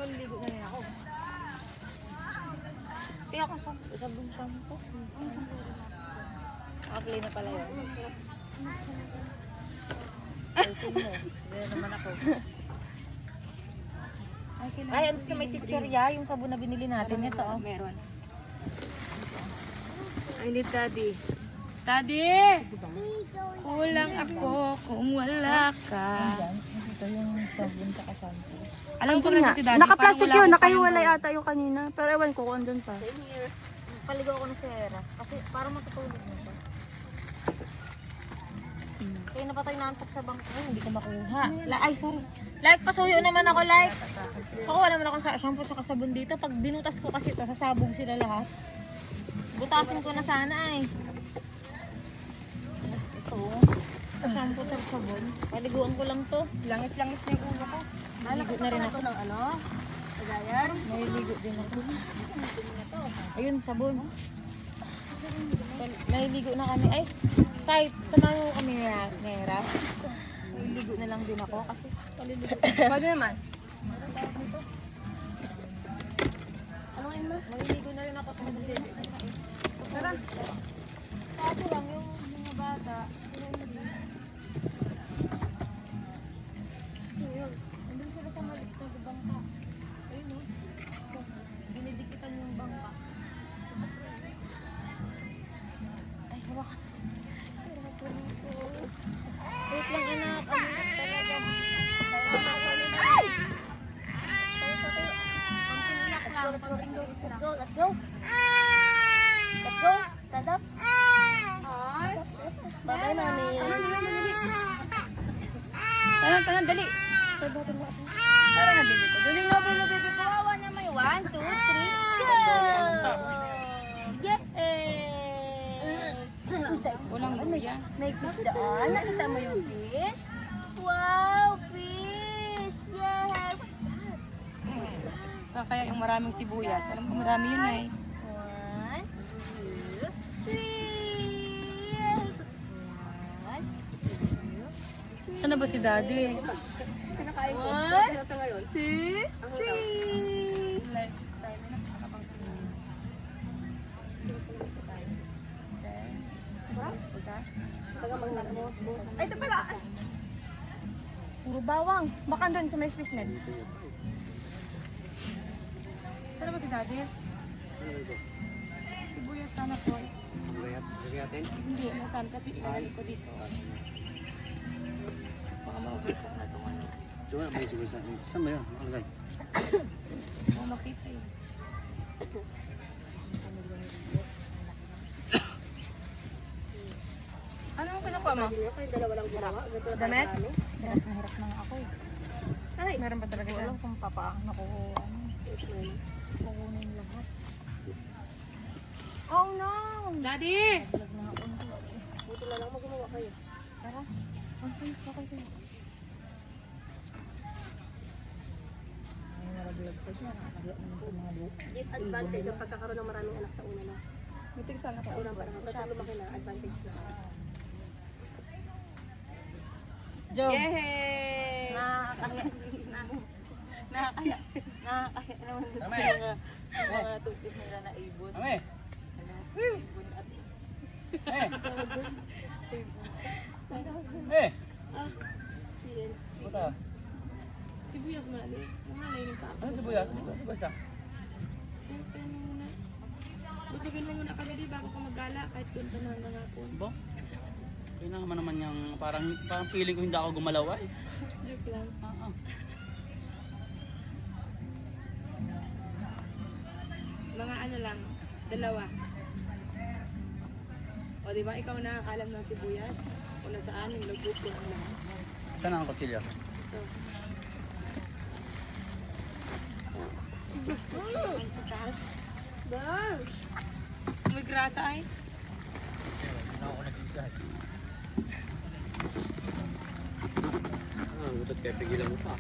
maliligo na rin ako. Kaya ako sabong shampoo. Naka-play na pala yun. Ayusin mo. Meron naman ako. Ay, ano sa may chicherya, yung sabon na binili natin. Ito, oh. Meron. I need daddy. Daddy! Kulang ako kung wala ka. Ito yung sabon sa shampoo. Alam ko nga, naka-plastic yun, nakahiwalay ata yung kanina. Pero ewan ko kung andun pa. Same here. Paligaw ako ng Sierra. Kasi parang matutulog na siya. Kaya napatay na antok sa bangko. Ay, hindi ko makuha. Ay, sorry. Like, pasuyo naman ako, like. Ako, wala naman ako sa shampoo sa sabon dito. Pag binutas ko kasi ito, sasabog sila lahat. Butasin ko na sana ay. Ito. Shampoo sa sabon. Paliguan ko lang to. Langit-langit na yung ulo ko. Naligo na rin ako ng ano? Agayan? Naliligo din ako. Ayun, sabon. Naliligo na kami. Ay, Sai, samahan mo kami ni Nera. Naliligo na lang din ako kasi paliligo. Pwede naman. Ano nga yun ma? Naliligo na rin ako sa mga. Tara. Kaso lang yung mga bata. Andun sila sa malit na bangka. Ayun o. Dinidikitan yung bangka. Ay, hawakan. Wait lang anak. Let's go. Let's go. Let's go. Stand up. Bye-bye, mami. Tangan, dali. Tara na, baby ko. Duling no, baby ko. Wawa na may 1, 2, 3, go! Yay! Walang luya. May fish daan. Nakita mo yung fish? Wow, fish! Yay! So, kaya yung maraming sibuyas. Alam ko marami yun eh. 1, 2, 3. Saan na ba si daddy? 1, 2, 3. Ay, ito pala! Puro bawang. Baka doon sa may fishnet. Saan na ba si daddy? Sibuyas sana po. Hindi, nasaan kasi inalali ko dito. Baka maubos ko na itong ano. Coba may sibuyas na. Saan ba yun? Nakalagay? Baka makita yun. Ano ang pinakuha mo? Damit? Hirap na ako eh. Ay, meron ba talaga Wala yan? kung papaang nakuha. Kukunin lahat. Oh no! Daddy! Vlog na ako nito. Buti na lang magawa kayo. Tara. Okay. Ay, narablog ko siya. Nakakagla naman sa mga buhok. Disadvantage ang pagkakaroon ng maraming anak sa una na. Mitig sana Sa unang panahon. Kasi lumaki na, advantage na. Job. Yay! Nakakaya. Nakakaya naman sa mga tupis nila na ibon. Ame! Ibon at Eh! Yan. Puta. Sibuyas mali. Mahalay ng papa. Ano sibuyas? Sibuyas ah. Busugin mo muna ka daddy bago ka maggala kahit kunta na hanggang hapon. Bo? Kailangan naman yung parang feeling ko hindi ako gumalaw ay. Joke lang. Mga ano lang, 2. O diba ikaw nakakalam ng sibuyas? Kung nasaan yung lagos ko lang. Saan ang kutsilyo? So, Gosh! May grasa ay? Hindi ako nag-isa. Utot kaya pigilan mo pa.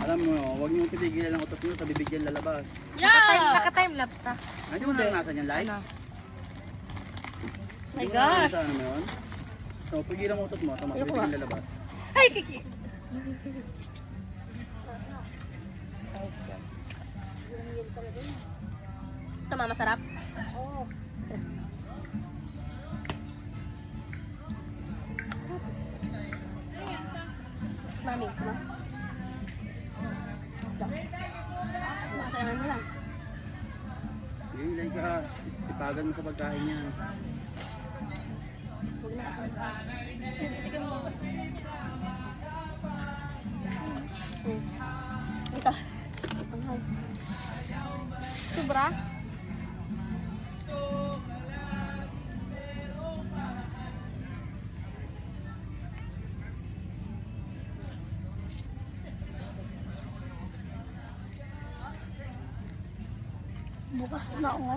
Alam mo, huwag niyo pigilan ang utot niyo sa bibig yan lalabas. Naka-timelapse ka. Hindi mo naranasan yan, Lai? Ano? My gosh! Ano mo yun? So, pigilan mo utot mo, sa mas bibig yan lalabas. Ay, kiki! Ito ma, masarap. Oo. Mami, sama. Makasayaman mo lang. Hindi, like ka. Sipagan mo sa pagkain yan. Huwag na ako. Titigam mo. Ito. Sobra? Bukas na ako.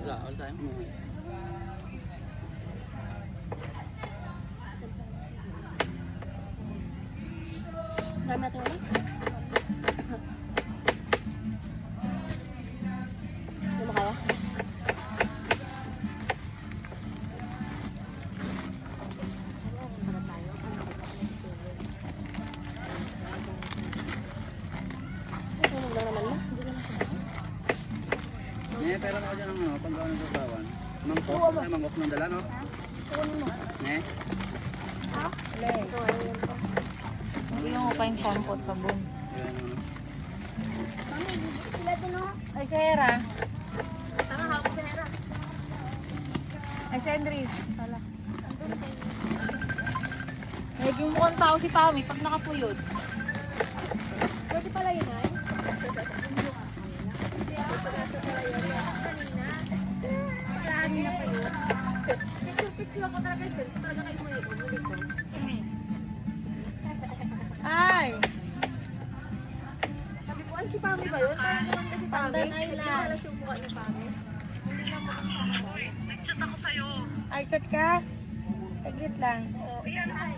Wala, all time. Dami natin ulit. Hindi mo kaya? Sunog lang naman na. Hindi naman Eh, pero ako dyan ang ano, pag ano sa bawan. Mangkok, ay mangkok ng dala, no? kunin mo. Eh? Ito, ayun po. Hindi mo pa yung shampoo at sabon. Yan, ano. Mami, sila din o. Ay, si Hera. Tama, hawak si Hera. Ay, si Andres. Wala. Naging mukhang tao si Pami pag nakapuyod. Pwede pala yun ay? Kanina pa yun. Picture ako talaga yun. Talaga kayo muna yun. Ko. Ay! Sabi ko, ay si Pami ba yun? Parang naman kasi Pami. Pandan Island. Hindi halos yung mukha ni Pami. Hindi naman ang Pami. Ay, chat ka? Taglit lang. Oo, iyan ay.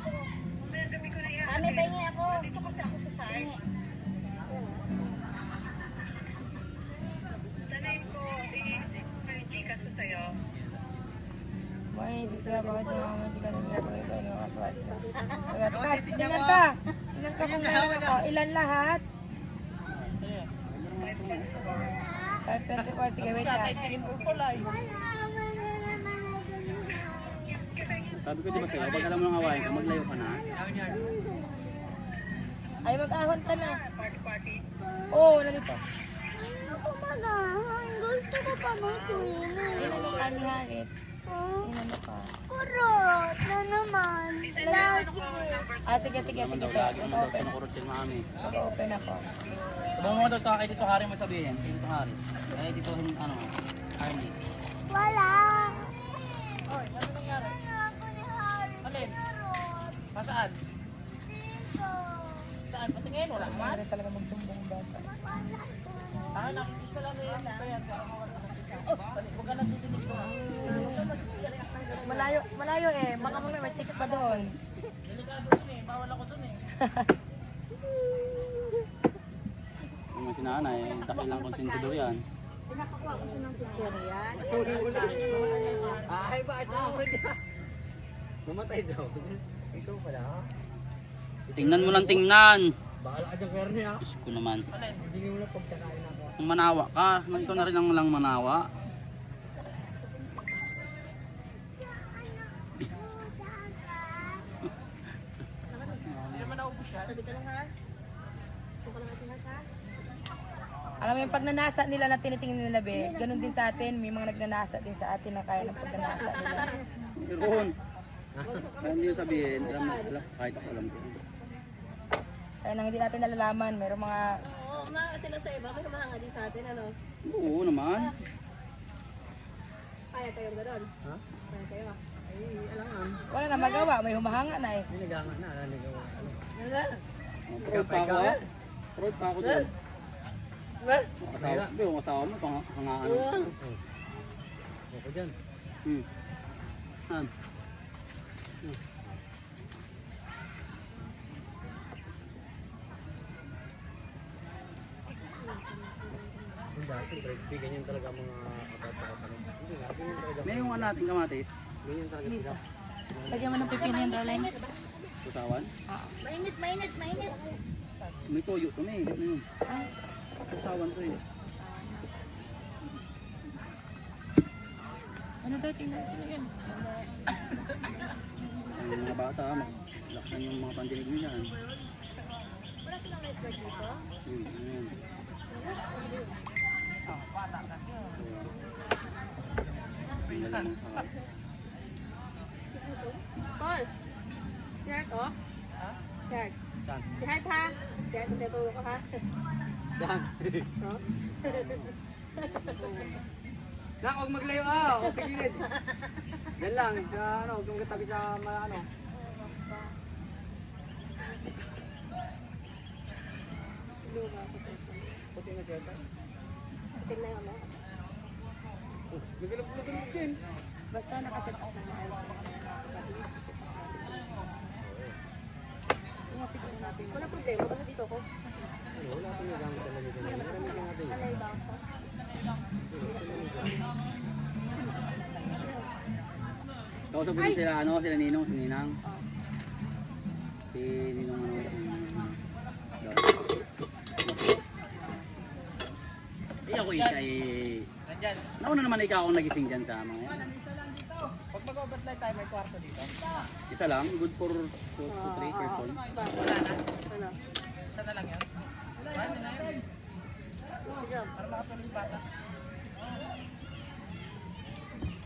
Mami, pahingi ako. Dito kasi ako sa side. Sanay ko, i-Gcash ko sa'yo. Morning, sister ako sa mga chika ng gagawin ko yung mga swat ko. Tingnan ka! Tingnan ka kung meron ako. Ilan lahat? 5:24. Sige, wait lang. Sabi ko di ba sa'yo, pag alam mo nang awain ka, maglayo ka na. Ay, mag-ahon ka na. Oo, nandito. Ako magahan. Gusto ko pa mag-swimming. Ilan mo kami hangit? Ilan mo ka? Kurot na naman. Lagi. Sige, sige, Naman sige. daw lagi naman daw Mag-open. kinukurot yung mami. Mag-open ako. Sabang mo daw kay Tito Harry mo sabihin. Kay Tito Harry. Eh, Tito, ano, Arnie. Wala. Oy, ano nangyari? Ano ako ni Harry? Alin? Kurot. Pasaan? Dito. Saan? Patingin? Wala man? Hindi talaga magsumbong bata. Wala ko. Ah, nakikisa lang yun. Kaya, oh, huwag ka nagtitinig ko. Malayo, malayo eh. Baka may chicks pa doon. Delikado siya eh. Bawal ako doon eh. Yung si nanay, dakilang konsentidor yan. Pinakakuha ko siya ng chicheria. Ay, bakit naman ka? Mamatay daw. Ikaw pala. Tingnan mo lang tingnan. Bahala ka dyan, Kerne, ha? Diyos ko naman. Hindi mo lang pagkakain ako. Kung manawa ka, ikaw na rin ang lang manawa. Sabi ka lang ha? Ito ka lang natin ha? Alam mo yung pagnanasa nila na tinitingin nila be, ganun din sa atin. May mga nagnanasa din sa atin na kaya ng pagnanasa nila. Meron. Kaya hindi yung sabihin, alam, kahit ako alam ko. Kaya nang hindi natin nalalaman, mayroong mga Oo, sila sa iba. May kumahanga din sa atin, ano? Oo naman. Kaya kayong gano'n? Ha? Kaya kayo. Ay, alangan. wala na magawa, may humahanga na eh. May naganga na, nagawa. Ano? Proud pa ako ah. Proud pa ako doon. Asawa, yung asawa mo, pangangaan. Ako dyan. Han. Yung dati, Freddy, ganyan talaga mga kapatid. Hindi nga, ganyan talaga. May yung nating kamatis. Ganyan talaga sila. Lagyan mo ng pipino yung Roland. Susawan? Mainit, mainit, mainit. May toyo to may. Ano yun? Susawan to eh. Ano daw, tingnan sila yan. Ang mga bata, maglaksan yung mga pandinig nila. Wala silang network dito? Ayan. Ang galing ng sakal. Paul! Shirt, oh? Shirt. Saan? Shirt, ha? Shirt, natuturo ko, ha? Saan? Oh? Nak, huwag maglayo ah. Huwag sa gilid. Yan lang. Sa ano, kung katabi sa ano. Luma ko sa Puti na siya. tingnan mo. Nagulog din. Basta nakaset up na maayos ko wala problema, basta dito ko. Wala ko yung gamit talaga dito. Maraming lang natin. Alay ba ako? Kausap mo din sila, ano, sila Ninong, si Ninang. Oh. Si Ninong, ano, si ako ay nauna naman ikaw akong nagising dyan sa mga yan. Pag mag-overflight tayo, may kwarto dito. Isa lang, good for 2 to 3 person. Wala na? Ano? Isa na lang yan. Ano na yun? Sige. Para makatulog yung bata.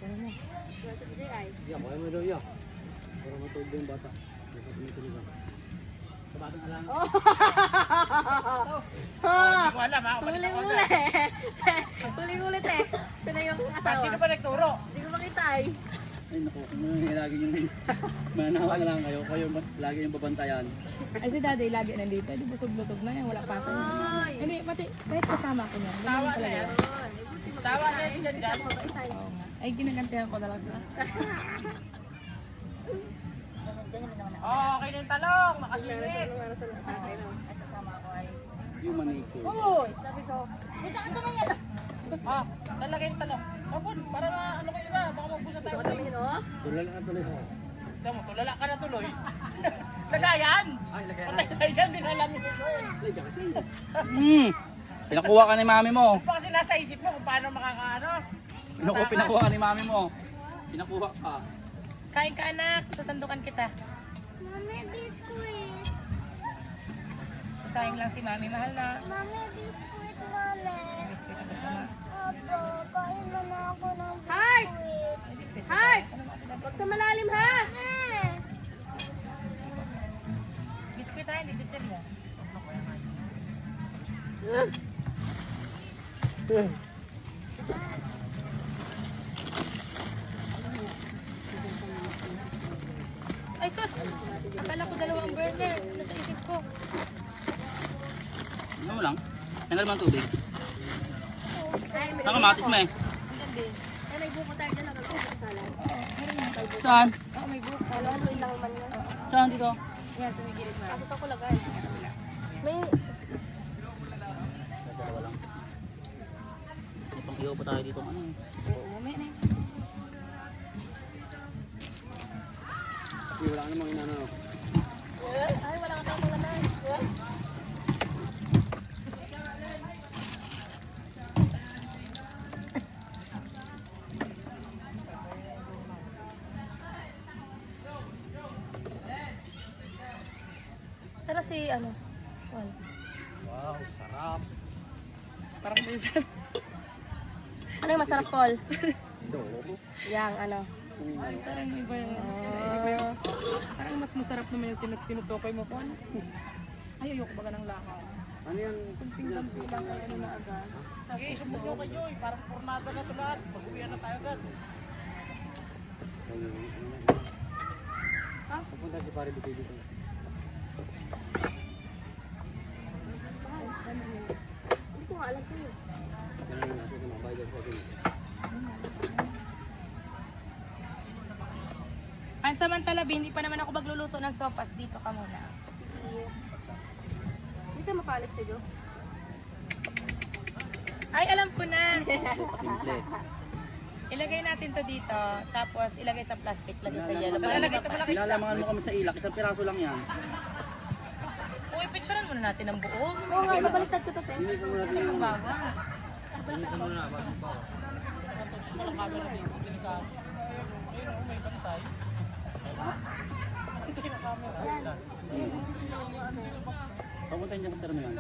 Wala sa DJ ay. Hindi ako, ayaw mo daw yan. Para matulog yung bata. Dapat may tulogan. Sa bata na lang. Oh! Hindi ko alam ha. Tuling-ulit. Tuling-ulit eh. Ito na yung asawa. Sino ba nagturo? Hindi ko makita ay. Ay naku, lagi yung manawa na lang kayo, lagi yung babantayan. Ay, si daddy lagi nandito. Di busog-lutog na yan. Wala pasok. Ay! Hindi, pati, kahit kasama ko niya. Tawa na yan. Tawa na yan dyan dyan. Oo nga. Ay, ginagantihan ko na lang siya. Oh, okay na yung talong. Nakasilip. Human nature. Uy! Sabi ko, dito ka tumingin. Ah, talagay yung talong. Kapon, para ano kayo ba? Baka magbusa tayo. Tulala na tuloy. Tama, tulala ka na tuloy. Lagayan! Ay, lagay na. Lagayan din alam mo. Pinakuha ka ni mami mo. Kung kasi nasa isip mo kung paano makakaano. Pinakuha ka ni mami mo. Pinakuha ka. Kain ka anak. Sasandukan kita. Mami, biskuit. Sayang lang si mami. Mahal na. Mami, biskuit, mami. Biscuit ang gusto mo. Opo, kain mo na ako ng biskuit. Heart! Huwag sa malalim, ha? Biscuit ha, hindi bitter yan. Ay sus! Akala ko dalawang burner. Nasa isip ko. Ano mo lang? Tanggal mo ang tubig. Ay, may Nakamatik mo eh. Ang ganda eh. Ay, may buko tayo dyan. Nagagawin sa salad. Saan? Oo, may buhok. Salad, may lang man yan. Saan dito? Yan, sumigilid mo. Tapos ako lagay. May... Dalawa lang. Itong iyo pa tayo dito. Ano eh? Oo, may na. Wala ka namang inano. Ay, wala ka tayong mga Sarap si ano? Paul. Wow, sarap. Parang minsan. Ano yung masarap, Paul? Adobo. Yang, ano? Parang iba yun. Parang mas masarap naman yung tinutukoy mo, Paul. Ay, ayoko baga ng lakaw. Ano yan? Kunting-kunti lang kayo ano na agad. Sige, sumbog nyo kayo. Parang pornada na ito lahat. Mag-uwian na tayo agad. Pupunta si pare dito dito. Hindi ko nga alam sa'yo. Ganun na nasa mga bayad sa atin. Pansamantala, hindi pa naman ako magluluto ng sopas. Dito ka muna. Hindi ka mapalit sa'yo. Ay, alam ko na. Simple. Ilagay natin to dito, tapos ilagay sa plastic, lagay sa yellow. Lalagay ito malaki isda. Ilalamangan mo kami sa ilak, isang piraso lang yan. Uy, picturean muna natin ang buo. Oo nga, babaliktad ko to, te. Hindi ko muna Ano tingnan. yung bawa? Walang camera dito, delikado. Ayun, oh, may bantay. Hindi na camera. Papunta niyo sa termo yan.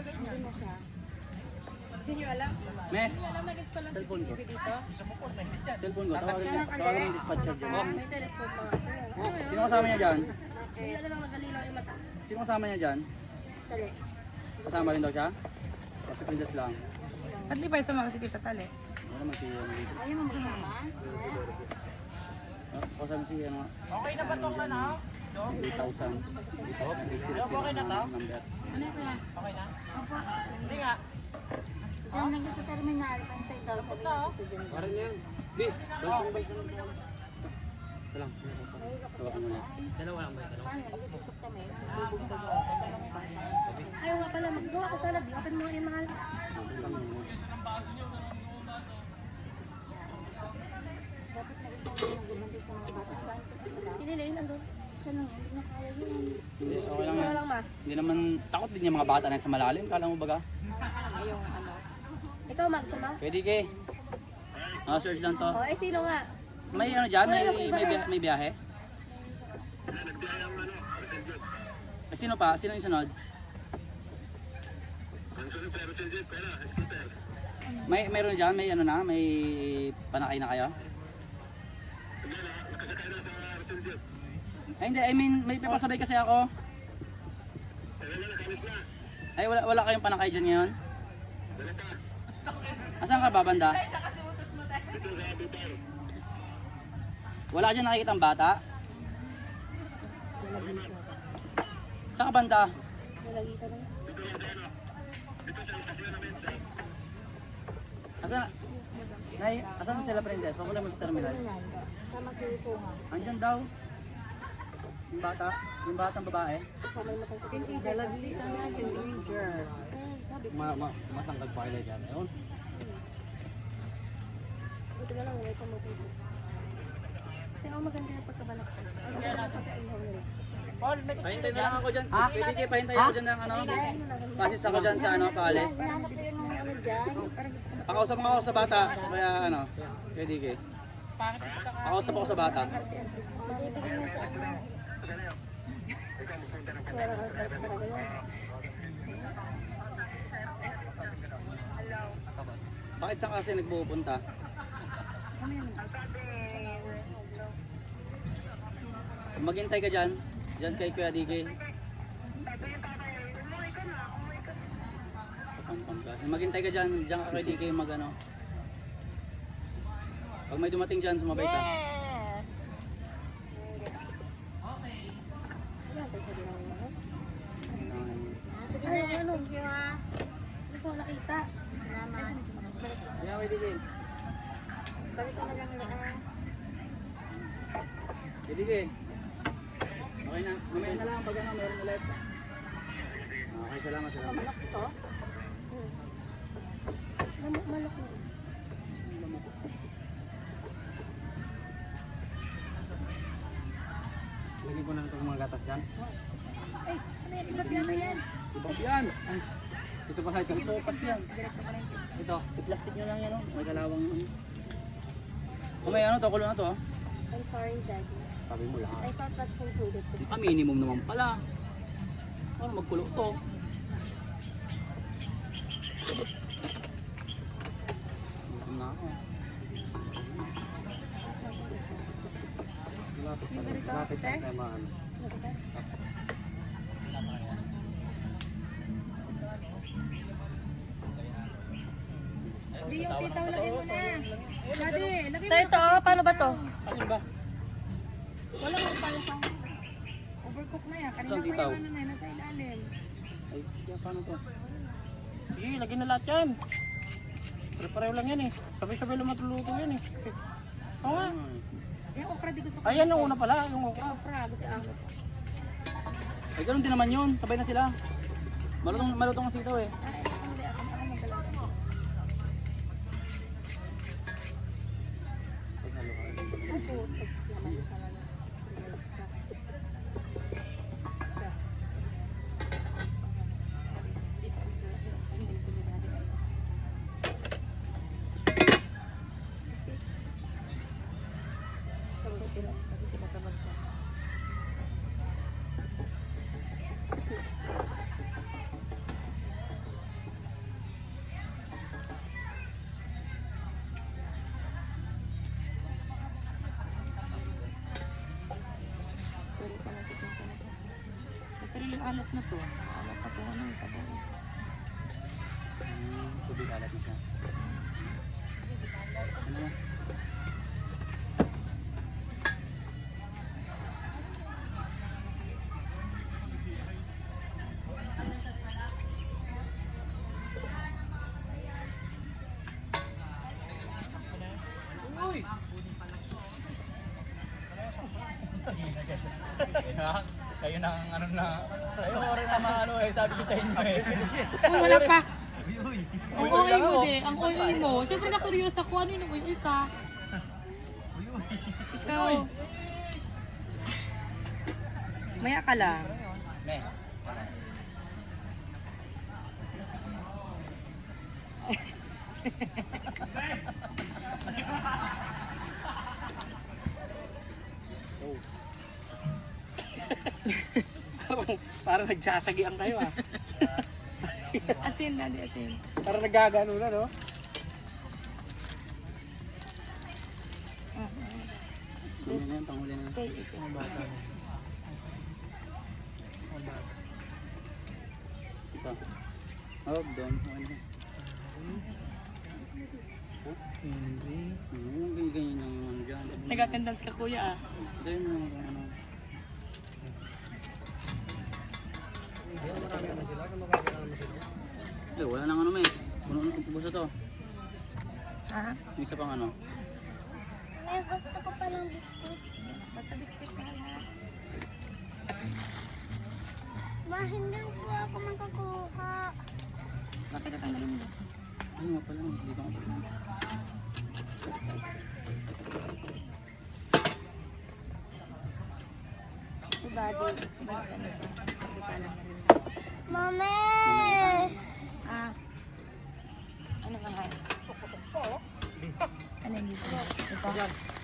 Hindi nyo alam. Me, Alam na gusto lang cellphone ko. dito. Sa bukod, may dyan. Cellphone ko, tawagan mo yung dispatcher dyan. May telescope pa nga, sir. Sino kasama niya dyan? Hindi na lang nagalinaw yung mata. Sino kasama niya dyan? Dali. Kasama rin daw siya? O si Princess lang? At di ba yung sumama si Tita Tali? Wala naman si dito. Ayaw mo kasama? Kasama si ano, Okay na ba itong ano? 8,000. Dito, Okay na to? number. Ano ito yan? Okay na? Hindi nga. Yung nangyay sa terminal, ang sa ito. Parang yan. Di, balik ka lang. Ito lang. Tawakan mo na. Dalawa lang ba ito? Ayaw nga pala, magagawa ko sana. Di open mo nga yung mahal. Dapat na isang yung gumanti sa mga bata. Si Lilay, nandun. Siya lang, hindi na kaya yun. Hindi, okay lang Wala yan. lang, ma. Hindi naman, takot din yung mga bata na sa malalim. Kala mo baga? Yung ano. Ikaw, Max, ma? Pwede ke. Search lang to. Oh, eh, sino nga? May ano dyan? Wala yung iba rin. May biyahe? Eh, sino pa? Sino yung sunod? Mayroon dyan? May ano na? May panakay na kayo? Ay hindi, I mean may papasabay kasi ako. Ay wala kayong panakay dyan ngayon? Asan ka ba banda? Wala ka dyan nakikita ang bata? Saan ka banda? Nalagita na. Asan? Nay, asan na sila princess? Papunta mo sa terminal. Sama si Tunga. Andyan daw. Yung batang babae. Sama yung matang teenager. Nalagita na, teenager. Sabi ko. Matangkad pa kayo dyan. Ayun. Buti na lang, wala ka matito. Kasi ako maganda yung pagkabalak ko. Ang ganda pati ang hawin. Paul, may Pahintay na lang ako dyan. Pwede kayo pahintay ako dyan ng ano. Pasis ako dyan sa ano, paalis. Hanap ko yung mga ano dyan. Parang gusto ko. Pakausap mo ako sa bata. Kaya ano, pwede kayo. pangit yung pagkaka... Pakausap ako sa bata. Magbibigay mo sa ano. Wala kang kahit talaga yan. Bakit saan kasi nagpupunta? Maghintay ka dyan. Dyan kay Kuya DK. Maghintay ka dyan. Dyan ka kay DK mag ano. Pag may dumating dyan, sumabay ka. Yan, tayo sabi lang mo. Sige na, ano? Hindi ko nakita. Salamat. Yan, Kuya DK. Balik ko na lang na. Kuya DK. Okay na. Mamaya na lang pag ano, meron ulit. Okay, salamat. Malaki to? Malaki. Lagyan ko na itong mga gatas dyan. Ay, ano yan? Tilapia na yan. Ibang yan. Ay, ito pa ito. Sopas yan. Ito, i-plastic nyo lang yan. Oh. May kalawang. May ano to, kulo na to. Oh. I'm sorry, Daddy. Sabi mo lahat. I thought that's included. Minimum naman pala. Ano magkulo to? Minimum na ako. Lapit na tayo maano. Hindi yung sitaw, lagay mo na. Daddy, lagay mo So ito, paano ba to? Ano ba? Wala mo pala sa... Overcook na yan. Kanina Saan pa sitaw? yung ano na, nasa ilalim. Ay, siya, paano to? Sige, lagyan na lahat yan. Pareho lang yan eh. Sabay-sabay lumatuluto yan eh. Oo nga. Yung okra, di gusto ko. Ayan yung una pala, yung okra. Okra, gusto ko. Ay, ganun din naman yun. Sabay na sila. Malutong ang sitaw eh. Ay, hindi ako magdala. Pwede pa natin ito na to. May sariling alat na to. Alat na to, ano yung sabaw. Tubig alat na siya. Ano? Kayo na ang ano na. Kayo rin na maano eh, sabi ko sa inyo eh. Oh, wala pa. Ang uy mo din, ang uy mo. Siyempre na-curious ako, ano yung uy ka? Ikaw. Maya ka lang. Ne. Parang nagsasagian kayo ah. Asin na, di asin. Parang nagagano na, no? Ano na yan, panghuli na. Stay it. Ito. Oh, doon. Ano? Ganyan yung ano dyan. Nagkakandans ka kuya ah. Ito yung ano. Eh, wala nang ano may. Puno na kung pubusa to. Ha? May isa pang ano. May gusto ko pa ng biskuit. Basta biscuit na lang ha. Ma, hindi po ako makakuha. Bakit natanggalin mo? Ano nga pala, hindi ko kapag. Si Buddy. Balik ka nito. Isa lang na rin. Mami! Ah. Ano nga hai? Ano yung dito? Ito?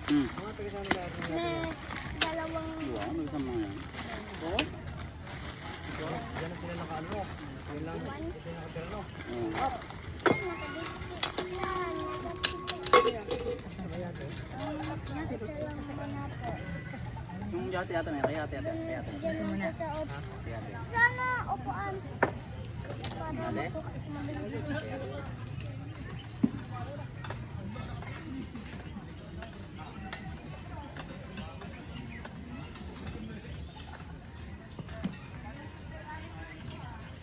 May dalawang... Iwa, may isang mga yan. Oo. Ay, nakabiskuit yan. Isa lang po na po. Yung yate yata na, kaya yate yate. Kaya yate. Diyan lang po sa upo. Kaya yate. Sana upuan. Para Mali? mabilis.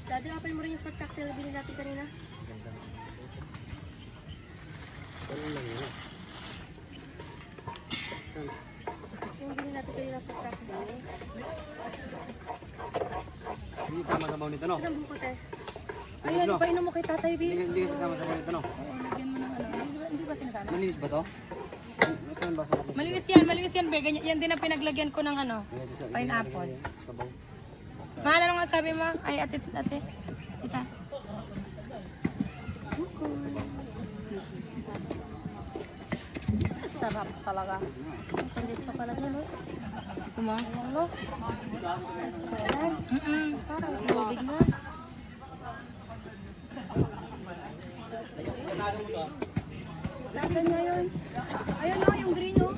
Daddy, open mo rin yung fruit cocktail na binili natin kanina. Yung binili natin kanina fruit cocktail. Hindi sama sa baon nito, no? Ang bukot eh. Ayun, pa inom mo kay Tatay B. Hindi kasi sama sa baon nito, no? Oo, lagyan mo ng ano. Hindi ba sinasama? Malinis ba to? Saan ba sa Malinis yan, be. Ganyan, yan din ang pinaglagyan ko ng ano. Pineapple. Sabaw. Mahal, ano nga sabi mo? Ay, ate. Tita. Sarap talaga. Ang tandis pa pala dyan, no? Gusto mo? Ayan, no? Parang tubig na. Nasaan niya yun? Ayun, no? Yung green, no?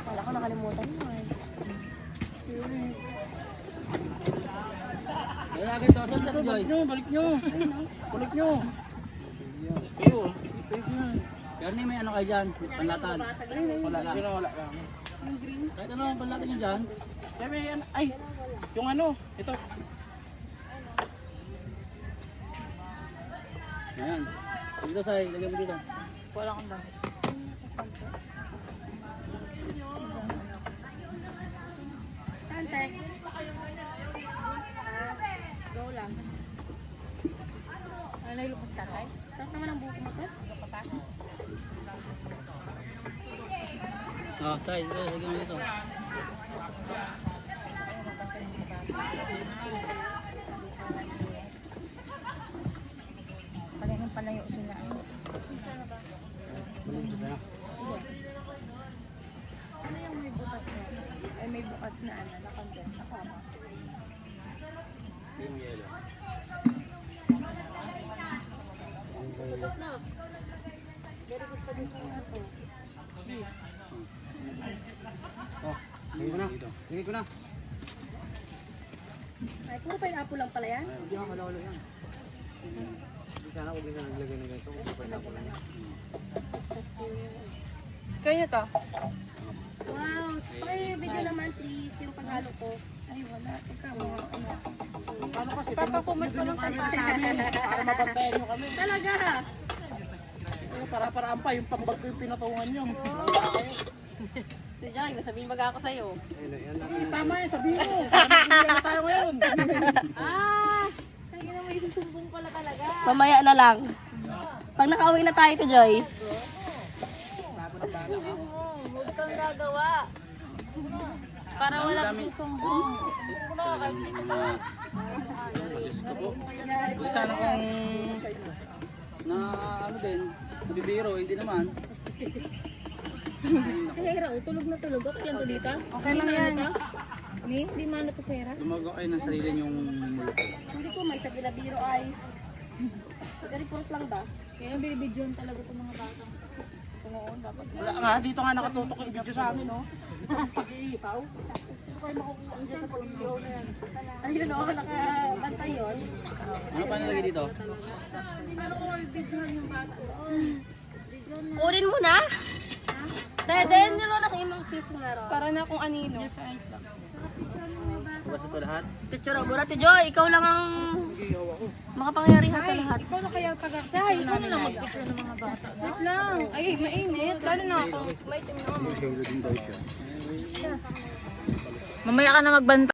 Wala ko nakalimutan mo, eh. Kaya agad to, saan sa Joy? Balik nyo. Ayun, no? Balik nyo. Kayo. Kayo na. Karni may ano kayo dyan? Panlatan. Wala lang. Pero wala lang. Yung green. Kahit ano ang panlatan nyo dyan? Kaya may ano. Ay! Yung ano. Ito. Ayan. Dito say, lagyan mo dito. Wala kang dami. Saan, te? Go lang. Ano nilupos tatay? Sarap naman ang buko mo, te? Ito Oh, tay, lagyan mo dito. Parehong palayo sila. Ano yung may bukas na? Ay, may bukas na ano, nakambes, nakama. Yung yellow. Oh, lagyan ko na. Lagyan ko na. Ay, puro pineapple lang pala yan? Hindi ako kalawalo yan. Hindi sana ako bisa naglagay ng ganito. Kung pa ako lang. Kaya to? Wow, paki-video naman please yung paghalo ko. Ay, wala. Ikaw, mga ano. Paano kasi? Papakumot pa lang kami sa amin. Para mabantayan nyo kami. Talaga? Para-paraan pa yung pambag ko yung pinatungan nyo. Si Joy, masabihin baga ako sa'yo. Tama yan, sabihin mo. Para na tayo ngayon. Kaya na may sumbong pala talaga. Mamaya na lang. Pag nakauwi na tayo to Joy. Huwag kang gagawa. Para walang susumbong. Sana kung na ano din, bibiro, hindi naman. Si Hera, tulog na tulog. Okay yan to dito? Okay lang yan. Hindi man na to si Hera. Lumago kayo ng sarili yung multo. Hindi ko may sa binabiro ay. Nag-report lang ba? Kaya binibidyoan talaga itong mga bata. Oo, dapat. Wala nga, dito nga nakatutok yung video sa amin, no? Pag-iitaw. Sino kayo makukuha dyan sa pag-iitaw na yan? Ayun o, nakabantay yun. Ano pa nalagay dito? Kunin mo na? Dede, nilo na kang imang cheese nga ro. Para na kung anino. Basta ito lahat? Picture o, Burati Joy, ikaw lang ang makapangyarihan sa lahat. Ikaw na kaya taga-say. Ikaw na lang mag-picture ng mga bata. Wait lang. Ay, mainit. Lalo na ako. May itim na ako. May halo din daw siya. Mamaya ka na magbanta.